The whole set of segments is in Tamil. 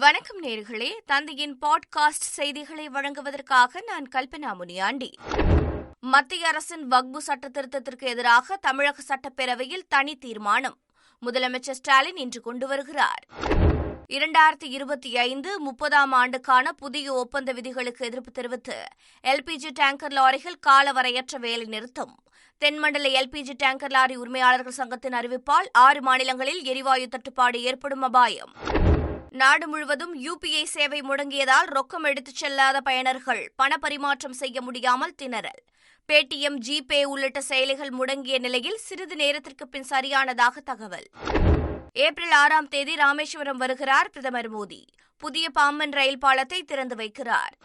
வணக்கம் நேயர்களே, தந்தையின் பாட்காஸ்ட் செய்திகளை வழங்குவதற்காக நான் கல்பனா முனியாண்டி. மத்திய அரசின் வக்பு சட்ட திருத்தத்திற்கு எதிராக தமிழக சட்டப்பேரவையில் தனி தீர்மானம் முதலமைச்சர் ஸ்டாலின் இன்று கொண்டு வருகிறார். 2025-30 ஆண்டுக்கான புதிய ஒப்பந்த விதிகளுக்கு எதிர்ப்பு தெரிவித்து எல்பிஜி டேங்கர் லாரிகள் காலவரையற்ற வேலை நிறுத்தம். தென்மண்டல எல்பிஜி டேங்கர் லாரி உரிமையாளர்கள் சங்கத்தின் அறிவிப்பால் 6 மாநிலங்களில் எரிவாயு தட்டுப்பாடு ஏற்படும் அபாயம். நாடு முழுவதும் யுபிஐ சேவை முடங்கியதால் ரொக்கம் எடுத்துச் செல்லாத பயனர்கள் பண பரிமாற்றம் செய்ய முடியாமல் திணறல். பேடிஎம், ஜிபே உள்ளிட்ட செயலிகள் முடங்கிய நிலையில் சிறிது நேரத்திற்கு பின் சரியானதாக தகவல். ஏப்ரல் 6ஆம் தேதி ராமேஸ்வரம் வருகிறார் பிரதமர் மோடி. புதிய பாம்பன் ரயில் பாலத்தை திறந்து வைக்கிறார்.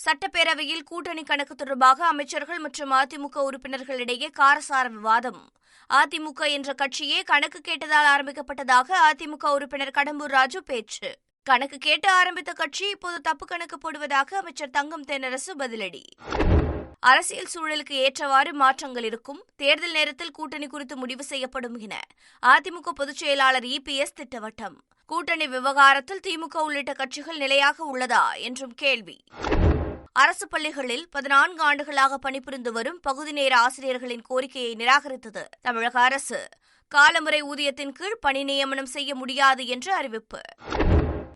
சட்டப்பேரவையில் கூட்டணி கணக்கு தொடர்பாக அமைச்சர்கள் மற்றும் அதிமுக உறுப்பினர்களிடையே காரசார விவாதம். அதிமுக என்ற கட்சியே கணக்கு கேட்டதால் ஆரம்பிக்கப்பட்டதாக அதிமுக உறுப்பினர் கடம்பூர் ராஜு பேச்சு. கணக்கு கேட்டு ஆரம்பித்த கட்சி இப்போது தப்பு கணக்கு போடுவதாக அமைச்சர் தங்கம் தென்னரசு பதிலடி. அரசியல் சூழலுக்கு ஏற்றவாறு மாற்றங்கள் இருக்கும். தேர்தல் நேரத்தில் கூட்டணி குறித்து முடிவு செய்யப்படும் என அதிமுக பொதுச் செயலாளர் இபிஎஸ் திட்டவட்டம். கூட்டணி விவகாரத்தில் திமுக உள்ளிட்ட கட்சிகள் நிலையாக உள்ளதா என்றும் கேள்வி. அரசு பள்ளிகளில் 14 ஆண்டுகளாக பணிபுரிந்து வரும் பகுதி நேர ஆசிரியர்களின் கோரிக்கையை நிராகரித்தது தமிழக அரசு. காலமுறை ஊதியத்தின் கீழ் பணி நியமனம் செய்ய முடியாது என்று அறிவிப்பு.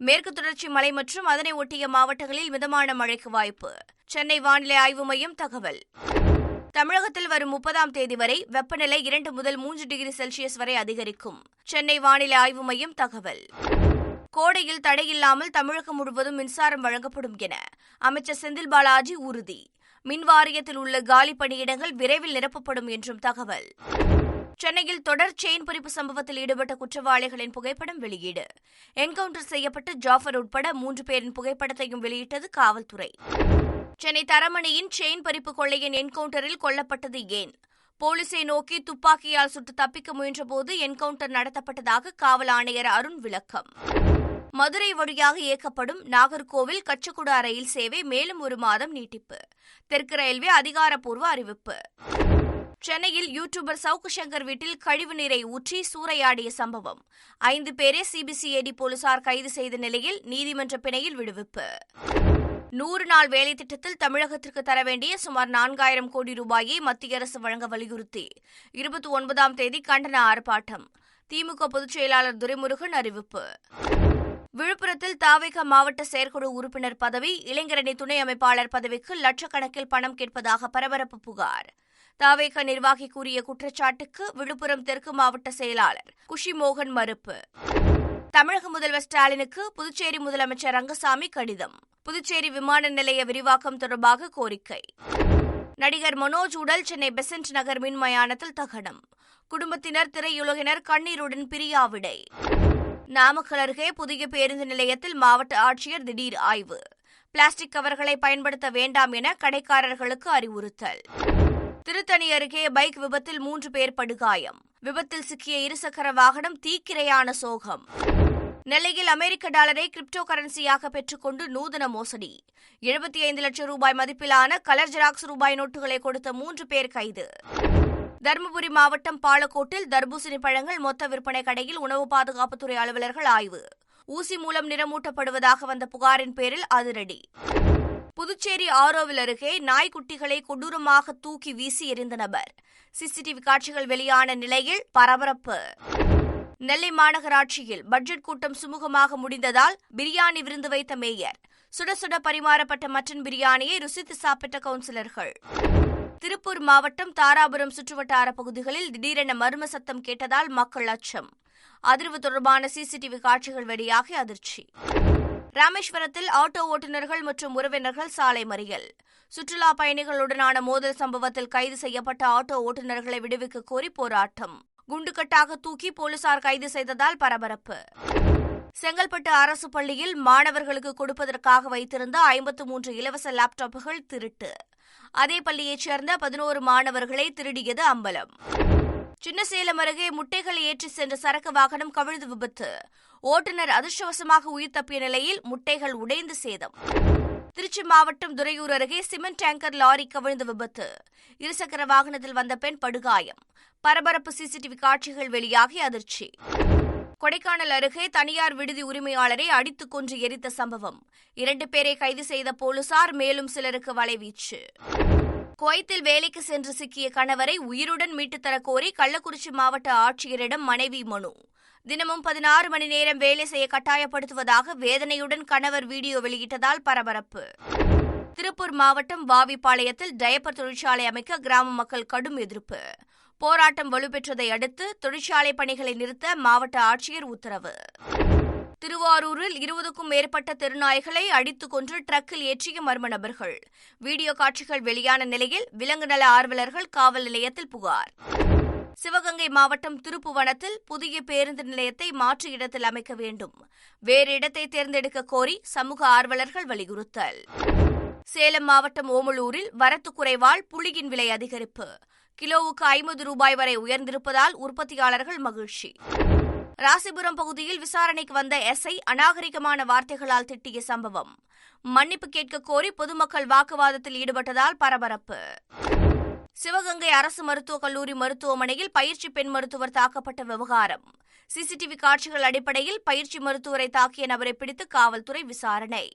மேற்கு தொடர்ச்சி மலை மற்றும் அதனை ஒட்டிய மாவட்டங்களில் மிதமான மழைக்கு வாய்ப்பு. சென்னை வானிலை ஆய்வு மையம் தகவல். தமிழகத்தில் வரும் 30ஆம் தேதி வரை வெப்பநிலை 2 முதல் 3 டிகிரி செல்சியஸ் வரை அதிகரிக்கும். சென்னை வானிலை ஆய்வு மையம் தகவல். கோடையில் தடையில்லாமல் தமிழகம் முழுவதும் மின்சாரம் வழங்கப்படும் என அமைச்சர் செந்தில் பாலாஜி உறுதி. மின் வாரியத்தில் உள்ள காலி பணியிடங்கள் விரைவில் நிரப்பப்படும் என்றும் தகவல். சென்னையில் தொடர் செயின் பறிப்பு சம்பவத்தில் ஈடுபட்ட குற்றவாளிகளின் புகைப்படம் வெளியீடு. என்கவுண்டர் செய்யப்பட்ட ஜாஃபர் உட்பட 3 பேரின் புகைப்படத்தையும் வெளியிட்டது காவல்துறை. சென்னை தரமணியின் செயின் பறிப்பு கொள்ளையின் என்கவுண்டரில் கொல்லப்பட்டது ஏன்? போலீசை நோக்கி துப்பாக்கியால் சுட்டு தப்பிக்க முயன்றபோது என்கவுண்டர் நடத்தப்பட்டதாக காவல் ஆணையர் அருண் விளக்கம். மதுரை வழியாக இயக்கப்படும் நாகர்கோவில் கச்சகுடா ரயில் சேவை மேலும் 1 மாதம் நீட்டிப்பு. தெற்கு ரயில்வே அதிகாரப்பூர்வ அறிவிப்பு. சென்னையில் யூடியூபர் சவுக்கு சங்கர் வீட்டில் கழிவு நீரை ஊற்றி சூறையாடிய சம்பவம். 5 பேரை சிபிசிஐடி போலீசார் கைது செய்த நிலையில் நீதிமன்ற பிணையில் விடுவிப்பு. 100 நாள் வேலை திட்டத்தில் தமிழகத்திற்கு தர வேண்டிய சுமார் 4000 கோடி ரூபாயை மத்திய அரசு வழங்க வலியுறுத்தி 29ஆம் தேதி கண்டன ஆர்ப்பாட்டம். திமுக பொதுச் செயலாளர் துரைமுருகன் அறிவிப்பு. விழுப்புரத்தில் தாவேக மாவட்ட செயற்குழு உறுப்பினர் பதவி, இளைஞரணி துணை அமைப்பாளர் பதவிக்கு லட்சக்கணக்கில் பணம் கேட்பதாக பரபரப்பு புகார். தாவேக நிர்வாகி கூறிய குற்றச்சாட்டுக்கு விழுப்புரம் தெற்கு மாவட்ட செயலாளர் குஷிமோகன் மறுப்பு. தமிழக முதல்வர் ஸ்டாலினுக்கு புதுச்சேரி முதலமைச்சர் ரங்கசாமி கடிதம். புதுச்சேரி விமான நிலைய விரிவாக்கம் தொடர்பாக கோரிக்கை. நடிகர் மனோஜ் உடல் சென்னை பெசன்ட் நகர் மின் மயானத்தில் தகனம். குடும்பத்தினர், திரையுலகினர் கண்ணீருடன் பிரியாவிடை. நாமக்கல் அருகே புதிய பேருந்து நிலையத்தில் மாவட்ட ஆட்சியர் திடீர் ஆய்வு. பிளாஸ்டிக் கவர்களை பயன்படுத்த வேண்டாம் என கடைக்காரர்களுக்கு அறிவுறுத்தல். திருத்தணி அருகே பைக் விபத்தில் 3 பேர் படுகாயம். விபத்தில் சிக்கிய இருசக்கர வாகனம் தீக்கிரையான சோகம். நெல்லையில் அமெரிக்க டாலரை கிரிப்டோ கரன்சியாக பெற்றுக்கொண்டு நூதன மோசடி. 75 லட்சம் ரூபாய் மதிப்பிலான கலர் ஜெராக்ஸ் ரூபாய் நோட்டுகளை கொடுத்த 3 பேர் கைது. தருமபுரி மாவட்டம் பாலக்கோட்டில் தர்பூசணி பழங்கள் மொத்த விற்பனை கடையில் உணவு பாதுகாப்புத்துறை அலுவலர்கள் ஆய்வு. ஊசி மூலம் நிறமூட்டப்படுவதாக வந்த புகாரின் பேரில் அதிரடி. புதுச்சேரி ஆரோவில் அருகே நாய்க்குட்டிகளை கொடூரமாக தூக்கி வீசி எறிந்த நபர். சிசிடிவி காட்சிகள் வெளியான நிலையில் பரபரப்பு. நெல்லை மாநகராட்சியில் பட்ஜெட் கூட்டம் சுமூகமாக முடிந்ததால் பிரியாணி விருந்து வைத்த மேயர். சுட சுட பரிமாறப்பட்ட மட்டன் பிரியாணியை ருசித்து சாப்பிட்ட கவுன்சிலர்கள். திருப்பூர் மாவட்டம் தாராபுரம் சுற்றுவட்டார பகுதிகளில் திடீரென மர்ம சத்தம் கேட்டதால் மக்கள் அச்சம். அதிர்வு தொடர்பான சிசிடிவி காட்சிகள் வெளியாகி அதிர்ச்சி. ராமேஸ்வரத்தில் ஆட்டோ ஓட்டுநர்கள் மற்றும் உறவினர்கள் சாலை மறியல். சுற்றுலா பயணிகளுடனான மோதல் சம்பவத்தில் கைது செய்யப்பட்ட ஆட்டோ ஓட்டுநர்களை விடுவிக்க கோரி போராட்டம். குண்டுகட்டாக தூக்கி போலீசார் கைது செய்ததால் பரபரப்பு. செங்கல்பட்டு அரசு பள்ளியில் மாணவர்களுக்கு கொடுப்பதற்காக வைத்திருந்த 53 இலவச லேப்டாப்புகள் திருட்டு. அதே பள்ளியைச் சேர்ந்த 11 மாணவர்களை திருடியது அம்பலம். சின்னசேலம் அருகே முட்டைகளை ஏற்றி சென்ற சரக்கு வாகனம் கவிழ்ந்து விபத்து. ஓட்டுநர் அதிர்ஷ்டவசமாக உயிர் தப்பிய நிலையில் முட்டைகள் உடைந்து சேதம். திருச்சி மாவட்டம் துறையூர் அருகே சிமெண்ட் டேங்கர் லாரி கவிழ்ந்து விபத்து. இருசக்கர வாகனத்தில் வந்த பெண் படுகாயம். பரபரப்பு. சிசிடிவி காட்சிகள் வெளியாகி அதிர்ச்சி. கொடைக்கானல் அருகே தனியார் விடுதி உரிமையாளரை அடித்துக் கொன்று எரித்த சம்பவம். 2 பேரை கைது செய்த போலீசார், மேலும் சிலருக்கு வலைவீச்சு. குவைத்தில் வேலைக்கு சென்று சிக்கிய கணவரை உயிருடன் மீட்டுத் தரக் கோரி கள்ளக்குறிச்சி மாவட்ட ஆட்சியரிடம் மனைவி மனு. தினமும் 16 மணி நேரம் வேலை செய்ய கட்டாயப்படுத்துவதாக வேதனையுடன் கணவர் வீடியோ வெளியிட்டதால் பரபரப்பு. திருப்பூர் மாவட்டம் வாவிப்பாளையத்தில் டயப்பர் தொழிற்சாலை அமைக்க கிராம மக்கள் கடும் எதிர்ப்பு. போராட்டம் வலுப்பெற்றதை அடுத்து தொழிற்சாலை பணிகளை நிறுத்த மாவட்ட ஆட்சியர் உத்தரவு. திருவாரூரில் 20க்கும் மேற்பட்ட தெருநாய்களை அடித்துக் கொன்று ட்ரக்கில் ஏற்றிய மர்ம நபர்கள். வீடியோ காட்சிகள் வெளியான நிலையில் விலங்கு நல ஆர்வலர்கள் காவல் நிலையத்தில் புகார். சிவகங்கை மாவட்டம் திருப்புவனத்தில் புதிய பேருந்து நிலையத்தை மாற்று இடத்தில் அமைக்க வேண்டும். வேறு இடத்தை தேர்ந்தெடுக்க கோரி சமூக ஆர்வலர்கள் வலியுறுத்தல். சேலம் மாவட்டம் ஓமலூரில் வரத்து குறைவால் புளியின் விலை அதிகரிப்பு. கிலோவுக்கு 50 ரூபாய் வரை உயர்ந்திருப்பதால் உற்பத்தியாளர்கள் மகிழ்ச்சி. ராசிபுரம் பகுதியில் விசாரணைக்கு வந்த எஸ்ஐ அநாகரிகமான வார்த்தைகளால் திட்டிய சம்பவம். மன்னிப்பு கேட்க கோரி பொதுமக்கள் வாக்குவாதத்தில் ஈடுபட்டதால் பரபரப்பு. சிவகங்கை அரசு மருத்துவக் கல்லூரி மருத்துவமனையில் பயிற்சி பெண் மருத்துவர் தாக்கப்பட்ட விவகாரம். சிசிடிவி காட்சிகள் அடிப்படையில் பயிற்சி மருத்துவரை தாக்கிய நபரை பிடித்து காவல்துறை விசாரணை.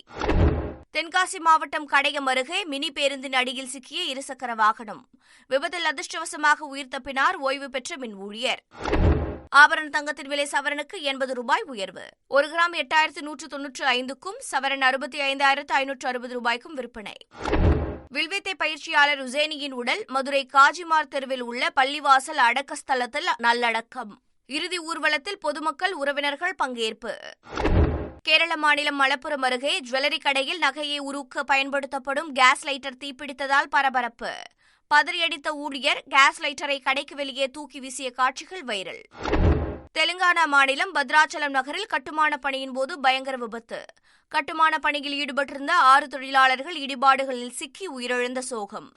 தென்காசி மாவட்டம் கடையம் அருகே மினி பேருந்தின் அடியில் சிக்கிய இருசக்கர வாகனம். விபத்தில் அதிர்ஷ்டவசமாக உயிர் தப்பினார் ஓய்வு பெற்ற மின் ஊழியர். ஆபரண தங்கத்தின் விலை சவரனுக்கு 80 ரூபாய் உயர்வு. 1 கிராம் 8195க்கும் சவரன் 65,560 ரூபாய்க்கும் விற்பனை. வில்வித்தை பயிற்சியாளர் உசேனியின் உடல் மதுரை காஜிமார் தெருவில் உள்ள பள்ளிவாசல் அடக்க ஸ்தலத்தில் நல்லடக்கம். இறுதி ஊர்வலத்தில் பொதுமக்கள், உறவினர்கள் பங்கேற்பு. கேரள மாநிலம் மலப்புரம் அருகே ஜுவல்லரி கடையில் நகையை உருக்க பயன்படுத்தப்படும் கேஸ் லைட்டர் தீப்பிடித்ததால் பரபரப்பு. பதறியடித்த ஊழியர் கேஸ் லைட்டரை கடைக்கு வெளியே தூக்கி வீசிய காட்சிகள் வைரல். தெலுங்கானா மாநிலம் பத்ராச்சலம் நகரில் கட்டுமான பணியின் போது பயங்கர விபத்து. கட்டுமான பணியில் ஈடுபட்டிருந்த 6 தொழிலாளர்கள் இடிபாடுகளில் சிக்கி உயிரிழந்த சோகம்.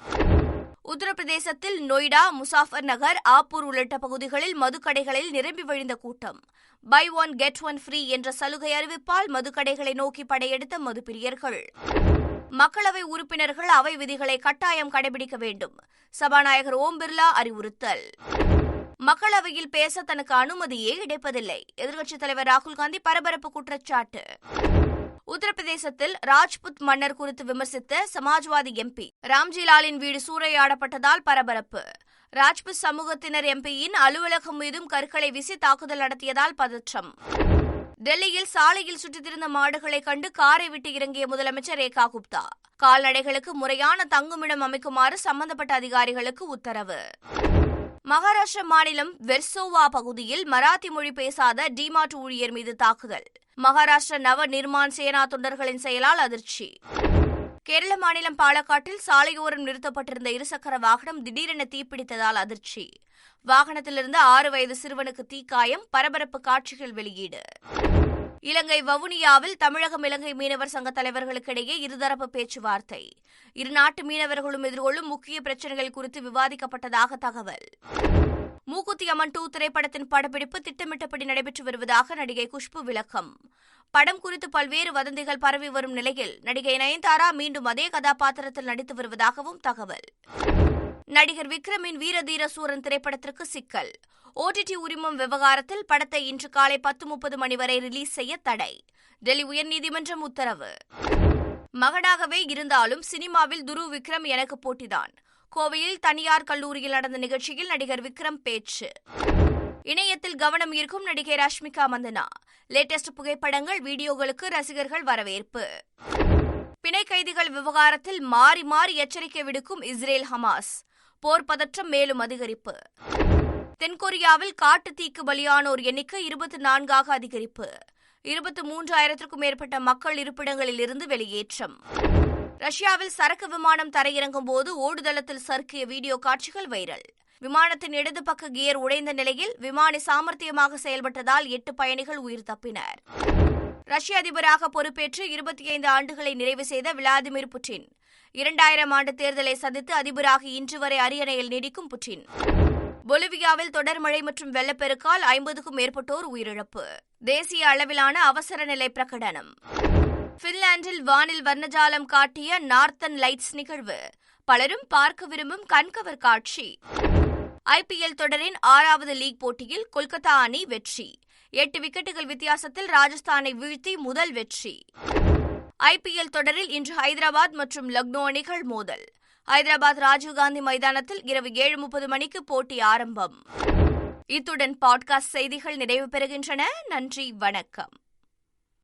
உத்தரப்பிரதேசத்தில் நொய்டா, முசாஃபர் நகர், ஆப்பூர் உள்ளிட்ட பகுதிகளில் மதுக்கடைகளில் நிரம்பி வழிந்த கூட்டம். Buy one get one free என்ற சலுகை அறிவிப்பால் மதுக்கடைகளை நோக்கி படையெடுத்த மதுப்பிரியர்கள். மக்களவை உறுப்பினர்கள் அவை விதிகளை கட்டாயம் கடைபிடிக்க வேண்டும். சபாநாயகர் ஓம் பிர்லா அறிவுறுத்தல். மக்களவையில் பேச தனக்கு அனுமதியே கிடைப்பதில்லை. எதிர்க்கட்சித் தலைவர் ராகுல் காந்தி பரபரப்பு குற்றச்சாட்டு. உத்தரப்பிரதேசத்தில் ராஜ்புத் மன்னர் குறித்து விமர்சித்த சமாஜ்வாதி எம்பி ராம்ஜிலாலின் வீடு சூறையாடப்பட்டதால் பரபரப்பு. ராஜ்புத் சமூகத்தினர் எம்பியின் அலுவலகம் மீதும் கற்களை வீசி தாக்குதல் நடத்தியதால் பதற்றம். டெல்லியில் சாலையில் சுற்றித்திருந்த மாடுகளை கண்டு காரை விட்டு இறங்கிய முதலமைச்சர் ரேகா குப்தா. கால்நடைகளுக்கு முறையான தங்குமிடம் அமைக்குமாறு சம்பந்தப்பட்ட அதிகாரிகளுக்கு உத்தரவு. மகாராஷ்டிர மாநிலம் வெர்சோவா பகுதியில் மராத்தி மொழி பேசாத டிமார்ட் ஊழியர் மீது தாக்குதல். மகாராஷ்டிர நவ நிர்மாண் சேனா தொண்டர்களின் செயலால் அதிர்ச்சி. கேரள மாநிலம் பாலக்காட்டில் சாலையோரம் நிறுத்தப்பட்டிருந்த இருசக்கர வாகனம் திடீரென தீப்பிடித்ததால் அதிர்ச்சி. வாகனத்திலிருந்து 6 வயது சிறுவனுக்கு தீக்காயம். பரபரப்பு காட்சிகள் வெளியீடு. இலங்கை வவுனியாவில் தமிழகம் இலங்கை மீனவர் சங்க தலைவர்களுக்கிடையே இருதரப்பு பேச்சுவார்த்தை. இரு நாட்டு மீனவர்களும் எதிர்கொள்ளும் முக்கிய பிரச்சினைகள் குறித்து விவாதிக்கப்பட்டதாக தகவல். மூக்குத்தி அம்மன் 2 திரைப்படத்தின் படப்பிடிப்பு திட்டமிட்டபடி நடைபெற்று வருவதாக நடிகை குஷ்பு விளக்கம். படம் குறித்து பல்வேறு வதந்திகள் பரவி வரும் நிலையில் நடிகை நயன்தாரா மீண்டும் அதே கதாபாத்திரத்தில் நடித்து வருவதாகவும் தகவல். நடிகர் விக்ரமின் வீரதீர சூரன் திரைப்படத்திற்கு சிக்கல். OTT உரிமம் விவகாரத்தில் படத்தை இன்று காலை 10:30 மணி வரை ரிலீஸ் செய்ய தடை. டெல்லி உயர்நீதிமன்றம் உத்தரவு. மகனாகவே இருந்தாலும் சினிமாவில் துருவ் விக்ரம் எனக்கு போட்டிதான். கோவையில் தனியார் கல்லூரியில் நடந்த நிகழ்ச்சியில் நடிகர் விக்ரம் பேச்சு. இணையத்தில் கவனம் ஈர்க்கும் நடிகை ரஷ்மிகா மந்தனா. லேட்டஸ்ட் புகைப்படங்கள், வீடியோகளுக்கு ரசிகர்கள் வரவேற்பு. பிணை கைதிகள் விவகாரத்தில் மாறி மாறி எச்சரிக்கை விடுக்கும் இஸ்ரேல் ஹமாஸ். போர் பதற்றம் மேலும் அதிகரிப்பு. தென்கொரியாவில் காட்டு தீக்கு பலியானோர் எண்ணிக்கை 24ஆக அதிகரிப்பு. 23,000க்கும் மேற்பட்ட மக்கள் இருப்பிடங்களில் இருந்து வெளியேற்றம். ரஷ்யாவில் சரக்கு விமானம் தரையிறங்கும் போது ஓடுதளத்தில் சறுக்கிய வீடியோ காட்சிகள் வைரல். விமானத்தின் இடது பக்க கியர் உடைந்த நிலையில் விமானி சாமர்த்தியமாக செயல்பட்டதால் 8 பயணிகள் உயிர் தப்பினர். ரஷ்ய அதிபராக பொறுப்பேற்று 25 ஆண்டுகளை நிறைவு செய்த விளாடிமிர் புட்டின் 2000 ஆண்டு தேர்தலை சந்தித்து அதிபராக இன்று வரை அரியணையில் நீடிக்கும் புட்டின். பொலிவியாவில் தொடர் மழை மற்றும் வெள்ளப்பெருக்கால் 50க்கும் மேற்பட்டோர் உயிரிழப்பு. தேசிய அளவிலான அவசர நிலை பிரகடனம். பின்லாந்தில் வானில் வர்ணஜாலம் காட்டிய நார்த்தன் லைட்ஸ் நிகழ்வு. பலரும் பார்க்க விரும்பும் கண்கவர் காட்சி. IPL தொடரின் 6வது லீக் போட்டியில் கொல்கத்தா அணி வெற்றி. 8 விக்கெட்டுகள் வித்தியாசத்தில் ராஜஸ்தானை வீழ்த்தி முதல் வெற்றி. IPL தொடரில் இன்று ஹைதராபாத் மற்றும் லக்னோ அணிகள் மோதல். ஹைதராபாத் ராஜீவ்காந்தி மைதானத்தில் இரவு 7:30 மணிக்கு போட்டி ஆரம்பம். இத்துடன் பாட்காஸ்ட் செய்திகள் நிறைவு பெறுகின்றன. நன்றி, வணக்கம்.